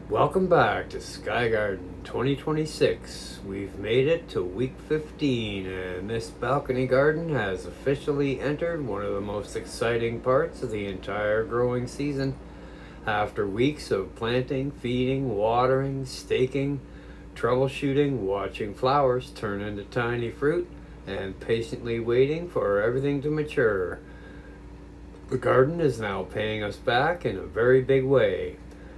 Welcome back to Sky Garden 2026. We've made it to week 15, and this balcony garden has officially entered one of the most exciting parts of the entire growing season. After weeks of planting, feeding, watering, staking, troubleshooting, watching flowers turn into tiny fruit, and patiently waiting for everything to mature, the garden is now paying us back in a very big way.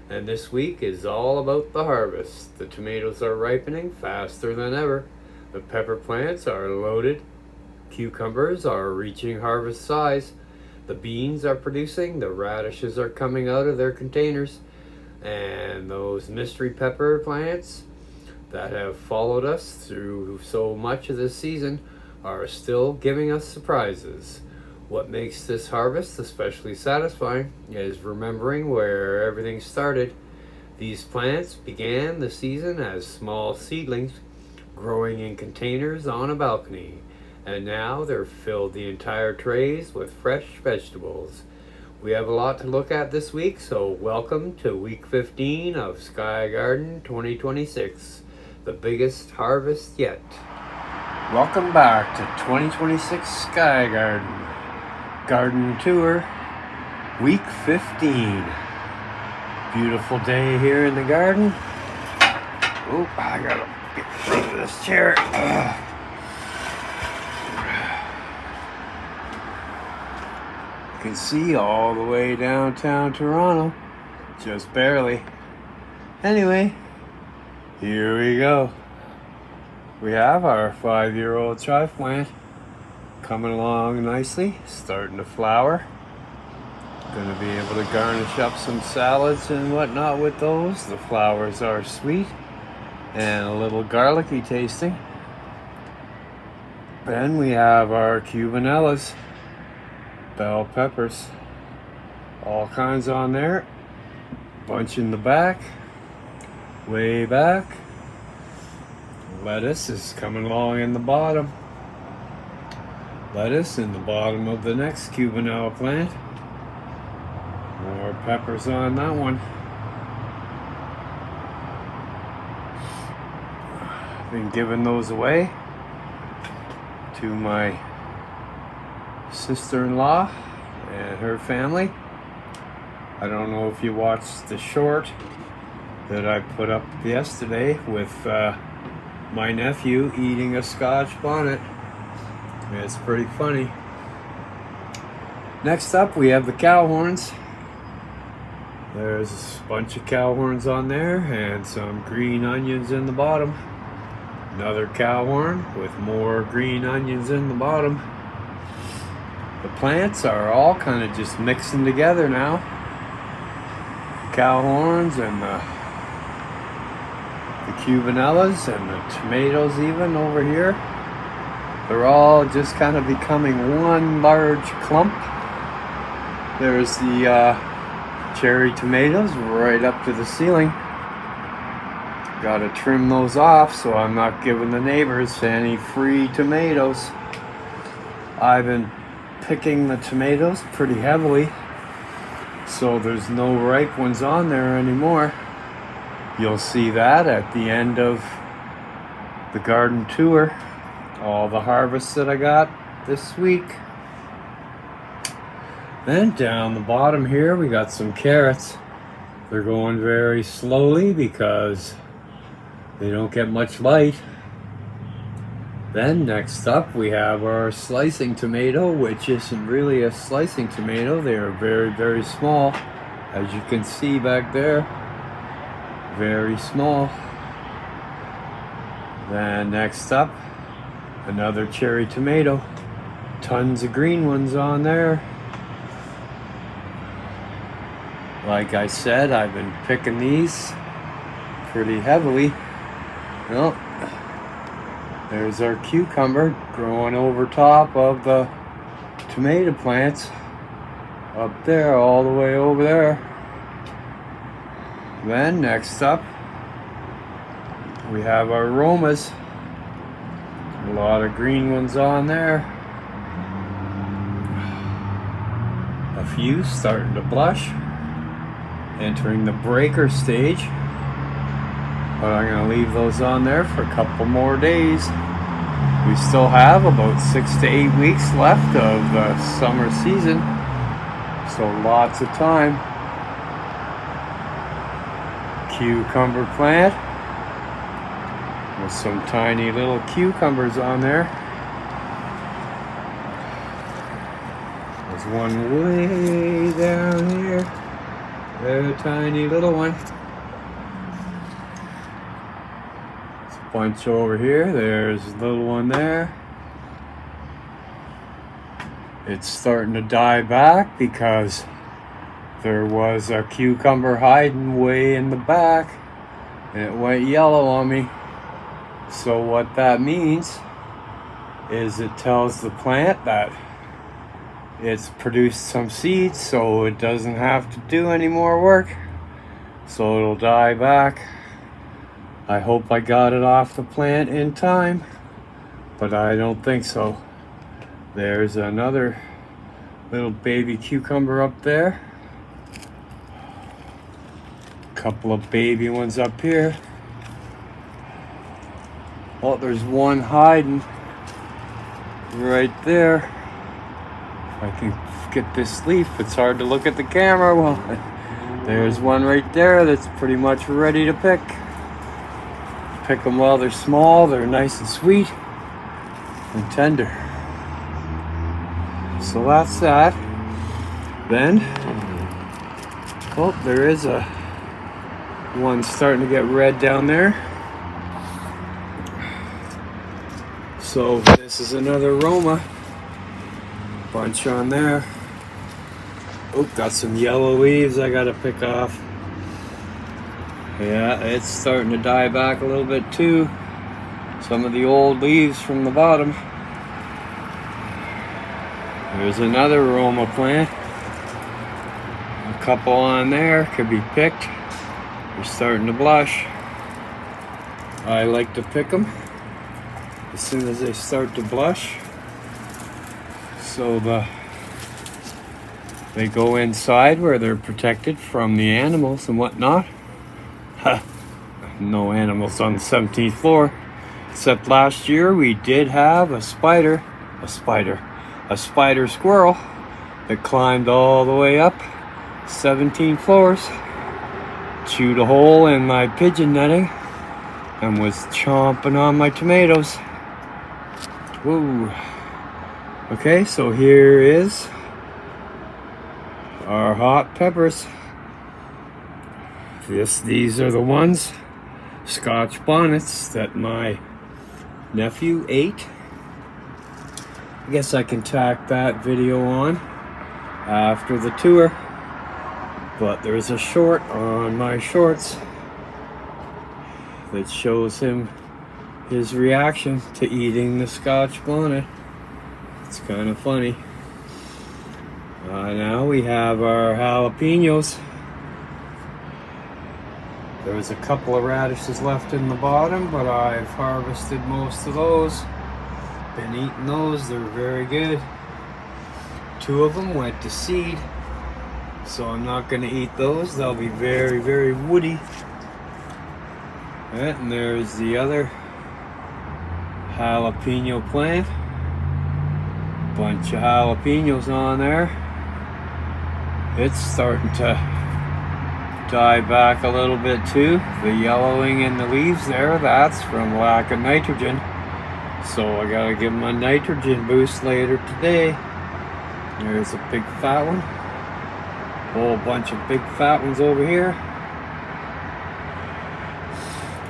And this week is all about the harvest. The tomatoes are ripening faster than ever. The pepper plants are loaded. Cucumbers are reaching harvest size. The beans are producing. The radishes are coming out of their containers. And those mystery pepper plants that have followed us through so much of this season are still giving us surprises. What makes this harvest especially satisfying is remembering where everything started. These plants began the season as small seedlings growing in containers on a balcony, and now they're filled the entire trays with fresh vegetables. We have a lot to look at this week, so welcome to week 15 of Sky Garden 2026, the biggest harvest yet. Welcome back to 2026 Sky Garden Tour, week 15. Beautiful day here in the garden. Oh, I gotta get rid of this chair. You can see all the way downtown Toronto, just barely. Anyway, here we go. We have our 5-year-old chive plant coming along nicely, starting to flower. Gonna be able to garnish up some salads and whatnot with those. The flowers are sweet and a little garlicky tasting. Then we have our cubanellas, bell peppers, all kinds on there. Bunch in the back, way back. Lettuce is coming along in the bottom. Lettuce in the bottom of the next cubanella plant. More peppers on that one. Been giving those away to my sister-in-law and her family. I don't know if you watched the short that I put up yesterday with my nephew eating a Scotch bonnet. It's pretty funny. Next up, we have the cow horns. There's a bunch of cow horns on there and some green onions in the bottom. Another cow horn with more green onions in the bottom. The plants are all kind of just mixing together now. Cow horns and the cubanellas and the tomatoes even over here. They're all just kind of becoming one large clump. There's the cherry tomatoes right up to the ceiling. Gotta trim those off so I'm not giving the neighbors any free tomatoes. I've been picking the tomatoes pretty heavily, so there's no ripe ones on there anymore. You'll see that at the end of the garden tour. All the harvests that I got this week. Then down the bottom here we got some carrots. They're going very slowly because they don't get much light. Then next up we have our slicing tomato, which isn't really a slicing tomato. They are very, very small, as you can see back there. Very small. Then next up, another cherry tomato. Tons of green ones on there. Like I said, I've been picking these pretty heavily. Well, there's our cucumber growing over top of the tomato plants. Up there, all the way over there. Then next up, we have our Romas. A lot of green ones on there. A few starting to blush. Entering the breaker stage. but I'm gonna leave those on there for a couple more days. We still have about 6 to 8 weeks left of the summer season, so lots of time. Cucumber plant with some tiny little cucumbers on there. There's one way down here. There's a tiny little one. There's a bunch over here. There's a little one there. It's starting to die back because there was a cucumber hiding way in the back and it went yellow on me. So what that means is it tells the plant that it's produced some seeds, so it doesn't have to do any more work, so it'll die back. I hope I got it off the plant in time, but I don't think so. There's another little baby cucumber up there. Couple of baby ones up here. Oh, there's one hiding right there. If I can get this leaf, it's hard to look at the camera. Well, there's one right there that's pretty much ready to pick. Pick them while they're small. They're nice and sweet and tender. So that's that. Then, oh, there is a one starting to get red down there. So this is another Roma. Bunch on there. Oh, got some yellow leaves I gotta pick off. Yeah, it's starting to die back a little bit too. Some of the old leaves from the bottom. There's another Roma plant. A couple on there could be picked. They're starting to blush. I like to pick them as soon as they start to blush, so they go inside where they're protected from the animals and whatnot. No animals on the 17th floor, except last year we did have a spider squirrel that climbed all the way up 17 floors, chewed a hole in my pigeon netting, and was chomping on my tomatoes. Whoa. Okay, so here is our hot peppers. These are the ones, Scotch bonnets, that my nephew ate. I guess I can tack that video on after the tour, but there's a short on my shorts that shows him his reaction to eating the Scotch bonnet. It's kind of funny. Now we have our jalapenos. There was a couple of radishes left in the bottom, but I've harvested most of those. Been eating those, they're very good. 2 of them went to seed, so I'm not going to eat those. They'll be very, very woody. And there's the other jalapeno plant. Bunch of jalapenos on there. It's starting to die back a little bit too. The yellowing in the leaves there, that's from lack of nitrogen. So I gotta give them a nitrogen boost later today. There's a big fat one. Whole bunch of big fat ones over here.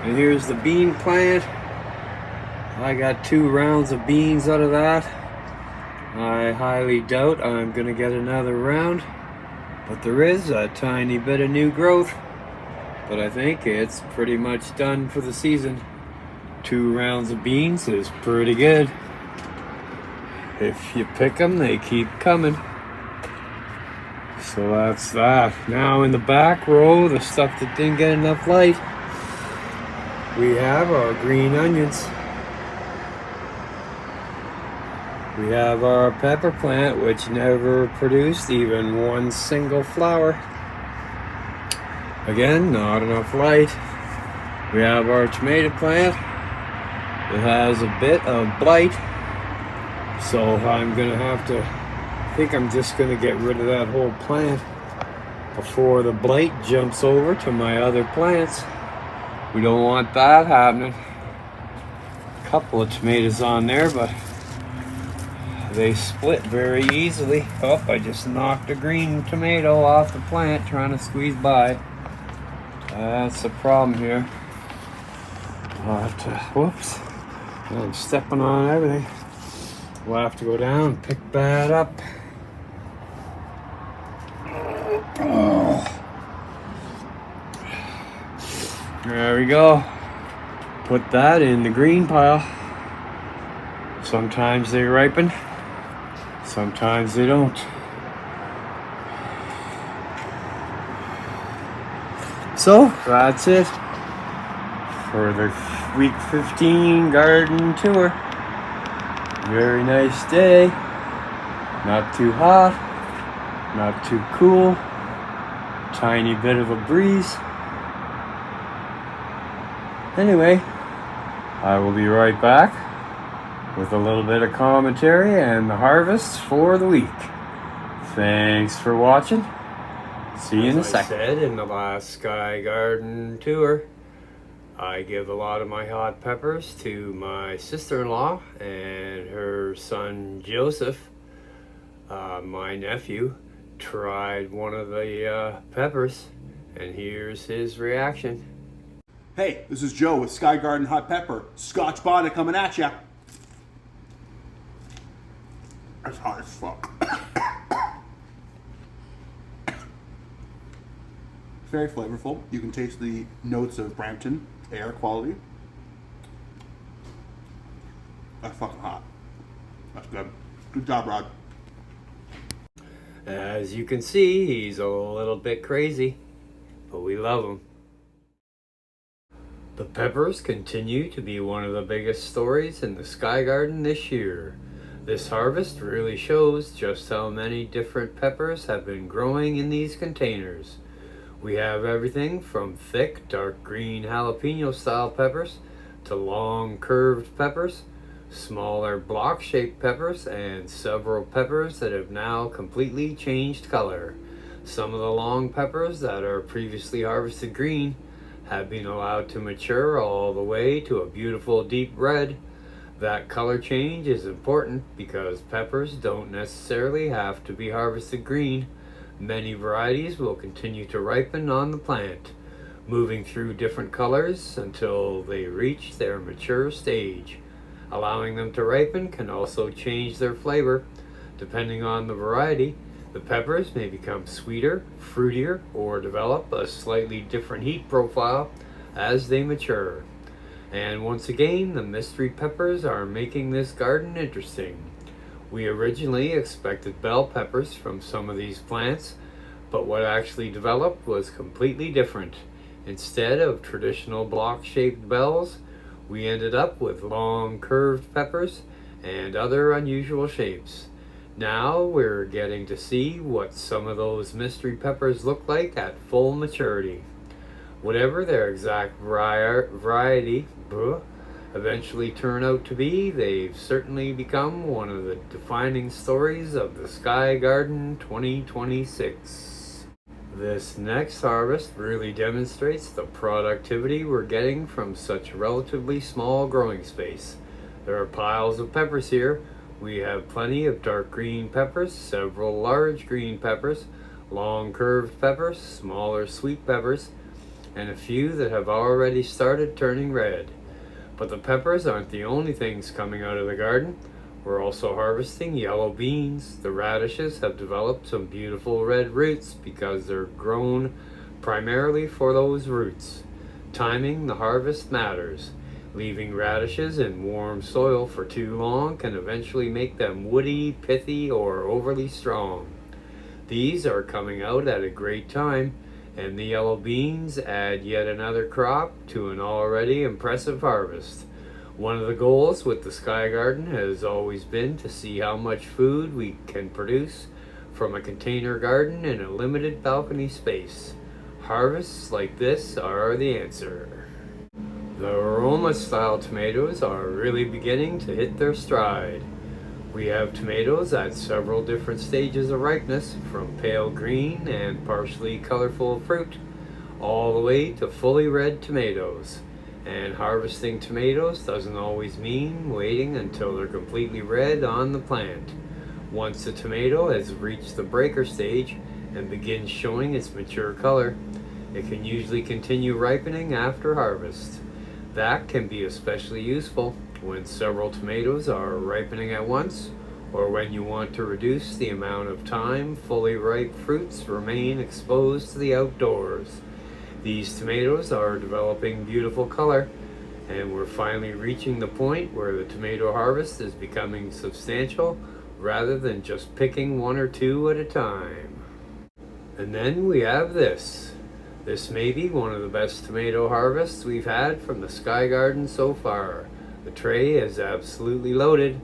And here's the bean plant. I got 2 rounds of beans out of that. I highly doubt I'm gonna get another round, but there is a tiny bit of new growth. But I think it's pretty much done for the season. 2 rounds of beans is pretty good. If you pick them, they keep coming. So that's that. Now in the back row, the stuff that didn't get enough light, we have our green onions. We have our pepper plant, which never produced even one single flower. Again, not enough light. We have our tomato plant. It has a bit of blight, so I'm I think I'm just gonna get rid of that whole plant before the blight jumps over to my other plants. We don't want that happening. A couple of tomatoes on there, but they split very easily. Oh, I just knocked a green tomato off the plant trying to squeeze by. That's the problem here. But, whoops. I'm stepping on everything. We'll have to go down and pick that up. There we go. Put that in the green pile. Sometimes they ripen, sometimes they don't. So that's it for the week 15 garden tour. Very nice day. Not too hot, not too cool. Tiny bit of a breeze. Anyway, I will be right back with a little bit of commentary and the harvest for the week. Thanks for watching. See you in a second. As I said in the last Sky Garden tour, I give a lot of my hot peppers to my sister-in-law and her son Joseph. My nephew tried one of the peppers, and here's his reaction. Hey, this is Joe with Sky Garden Hot Pepper. Scotch bonnet coming at ya. That's hot as fuck. Very flavorful. You can taste the notes of Brampton air quality. That's fucking hot. That's good. Good job, Rod. As you can see, he's a little bit crazy, but we love him. The peppers continue to be one of the biggest stories in the Sky Garden this year. This harvest really shows just how many different peppers have been growing in these containers. We have everything from thick, dark green jalapeno style peppers to long curved peppers, smaller block shaped peppers, and several peppers that have now completely changed color. Some of the long peppers that are previously harvested green have been allowed to mature all the way to a beautiful deep red. That color change is important because peppers don't necessarily have to be harvested green. Many varieties will continue to ripen on the plant, moving through different colors until they reach their mature stage. Allowing them to ripen can also change their flavor. Depending on the variety, the peppers may become sweeter, fruitier, or develop a slightly different heat profile as they mature. And once again, the mystery peppers are making this garden interesting. We originally expected bell peppers from some of these plants, but what actually developed was completely different. Instead of traditional block-shaped bells, we ended up with long curved peppers and other unusual shapes. Now we're getting to see what some of those mystery peppers look like at full maturity. Whatever their exact variety eventually turn out to be, they've certainly become one of the defining stories of the Sky Garden 2026. This next harvest really demonstrates the productivity we're getting from such relatively small growing space. There are piles of peppers here. We have plenty of dark green peppers, several large green peppers, long curved peppers, smaller sweet peppers, and a few that have already started turning red. But the peppers aren't the only things coming out of the garden. We're also harvesting yellow beans. The radishes have developed some beautiful red roots because they're grown primarily for those roots. Timing the harvest matters. Leaving radishes in warm soil for too long can eventually make them woody, pithy, or overly strong. These are coming out at a great time, and the yellow beans add yet another crop to an already impressive harvest. One of the goals with the Sky Garden has always been to see how much food we can produce from a container garden in a limited balcony space. Harvests like this are the answer. The Roma-style tomatoes are really beginning to hit their stride. We have tomatoes at several different stages of ripeness, from pale green and partially colorful fruit, all the way to fully red tomatoes. And harvesting tomatoes doesn't always mean waiting until they're completely red on the plant. Once the tomato has reached the breaker stage and begins showing its mature color, it can usually continue ripening after harvest. That can be especially useful when several tomatoes are ripening at once, or when you want to reduce the amount of time fully ripe fruits remain exposed to the outdoors. These tomatoes are developing beautiful color, and we're finally reaching the point where the tomato harvest is becoming substantial rather than just picking one or two at a time. And then we have this. This may be one of the best tomato harvests we've had from the Sky Garden so far. The tray is absolutely loaded.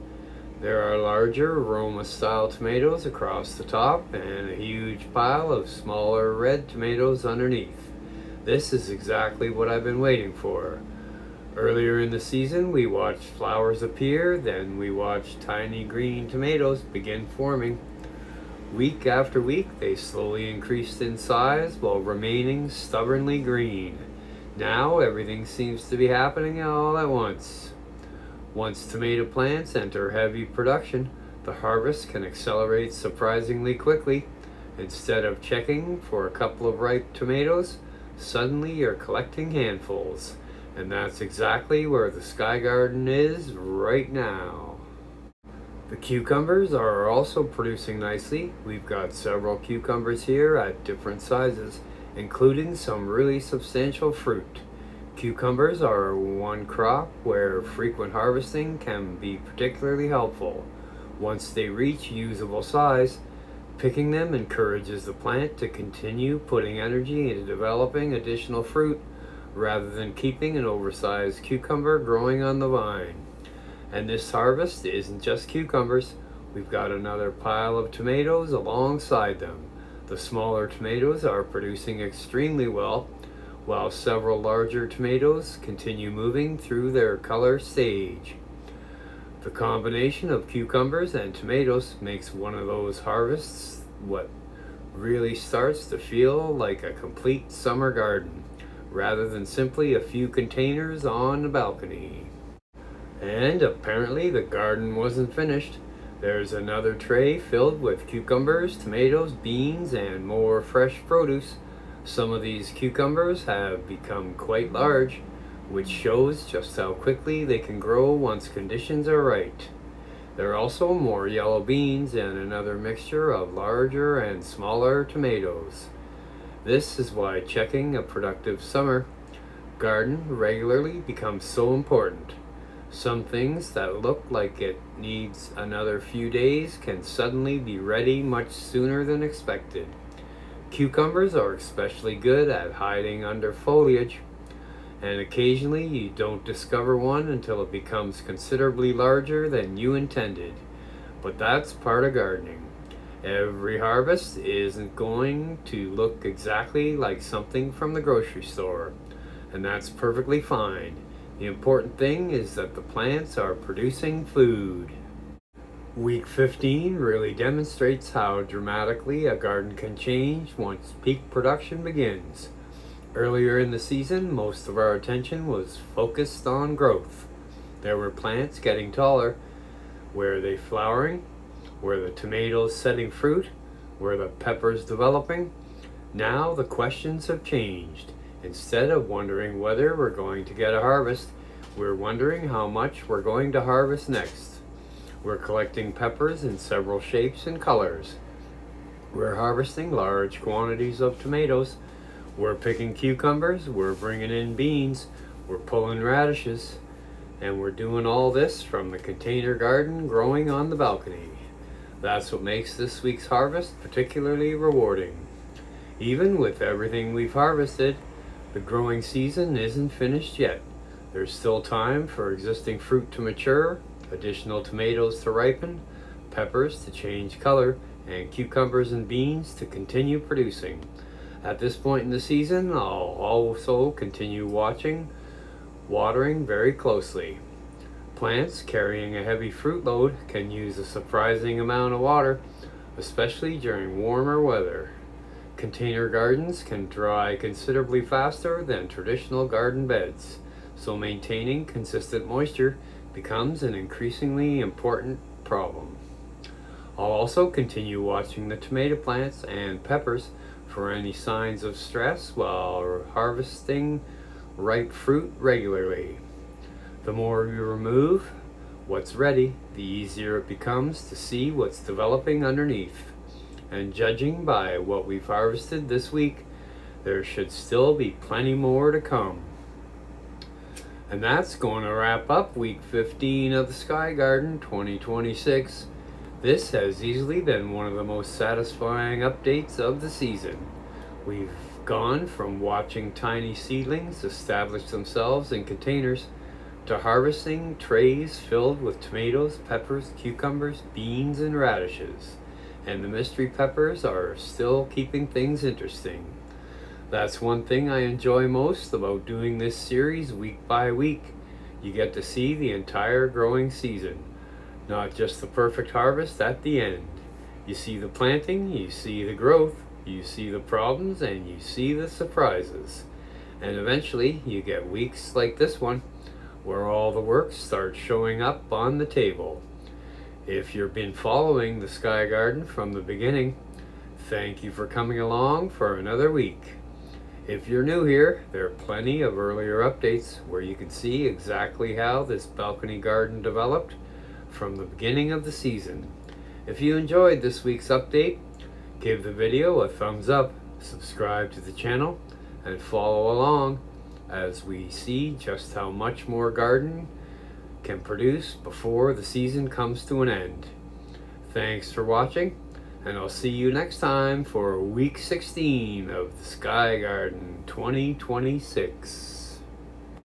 There are larger Roma-style tomatoes across the top and a huge pile of smaller red tomatoes underneath. This is exactly what I've been waiting for. Earlier in the season, we watched flowers appear, then we watched tiny green tomatoes begin forming. Week after week, they slowly increased in size while remaining stubbornly green. Now everything seems to be happening all at once. Once tomato plants enter heavy production, the harvest can accelerate surprisingly quickly. Instead of checking for a couple of ripe tomatoes, suddenly you're collecting handfuls. And that's exactly where the Sky Garden is right now. The cucumbers are also producing nicely. We've got several cucumbers here at different sizes, including some really substantial fruit. Cucumbers are one crop where frequent harvesting can be particularly helpful. Once they reach usable size, picking them encourages the plant to continue putting energy into developing additional fruit rather than keeping an oversized cucumber growing on the vine. And this harvest isn't just cucumbers. We've got another pile of tomatoes alongside them. The smaller tomatoes are producing extremely well, while several larger tomatoes continue moving through their color stage. The combination of cucumbers and tomatoes makes one of those harvests what really starts to feel like a complete summer garden, rather than simply a few containers on a balcony. And apparently the garden wasn't finished. There's another tray filled with cucumbers, tomatoes, beans, and more fresh produce. Some of these cucumbers have become quite large, which shows just how quickly they can grow once conditions are right. There are also more yellow beans and another mixture of larger and smaller tomatoes. This is why checking a productive summer garden regularly becomes so important. Some things that look like it needs another few days can suddenly be ready much sooner than expected. Cucumbers are especially good at hiding under foliage, and occasionally you don't discover one until it becomes considerably larger than you intended. But that's part of gardening. Every harvest isn't going to look exactly like something from the grocery store, and that's perfectly fine. The important thing is that the plants are producing food. Week 15 really demonstrates how dramatically a garden can change once peak production begins. Earlier in the season, most of our attention was focused on growth. There were plants getting taller. Were they flowering? Were the tomatoes setting fruit? Were the peppers developing? Now the questions have changed. Instead of wondering whether we're going to get a harvest, we're wondering how much we're going to harvest next. We're collecting peppers in several shapes and colors. We're harvesting large quantities of tomatoes. We're picking cucumbers. We're bringing in beans. We're pulling radishes. And we're doing all this from the container garden growing on the balcony. That's what makes this week's harvest particularly rewarding. Even with everything we've harvested, the growing season isn't finished yet. There's still time for existing fruit to mature, additional tomatoes to ripen, peppers to change color, and cucumbers and beans to continue producing. At this point in the season, I'll also continue watching watering very closely. Plants carrying a heavy fruit load can use a surprising amount of water, especially during warmer weather. Container gardens can dry considerably faster than traditional garden beds, so maintaining consistent moisture becomes an increasingly important problem. I'll also continue watching the tomato plants and peppers for any signs of stress while harvesting ripe fruit regularly. The more we remove what's ready, the easier it becomes to see what's developing underneath. And judging by what we've harvested this week, there should still be plenty more to come. And that's going to wrap up week 15 of the Sky Garden 2026. This has easily been one of the most satisfying updates of the season. We've gone from watching tiny seedlings establish themselves in containers to harvesting trays filled with tomatoes, peppers, cucumbers, beans, and radishes. And the mystery peppers are still keeping things interesting. That's one thing I enjoy most about doing this series week by week. You get to see the entire growing season, not just the perfect harvest at the end. You see the planting, you see the growth, you see the problems, and you see the surprises. And eventually you get weeks like this one where all the work starts showing up on the table. If you've been following the Sky Garden from the beginning, thank you for coming along for another week. If you're new here, there are plenty of earlier updates where you can see exactly how this balcony garden developed from the beginning of the season. If you enjoyed this week's update, give the video a thumbs up, subscribe to the channel, and follow along as we see just how much more garden can produce before the season comes to an end. Thanks for watching, and I'll see you next time for week 16 of the Sky Garden 2026.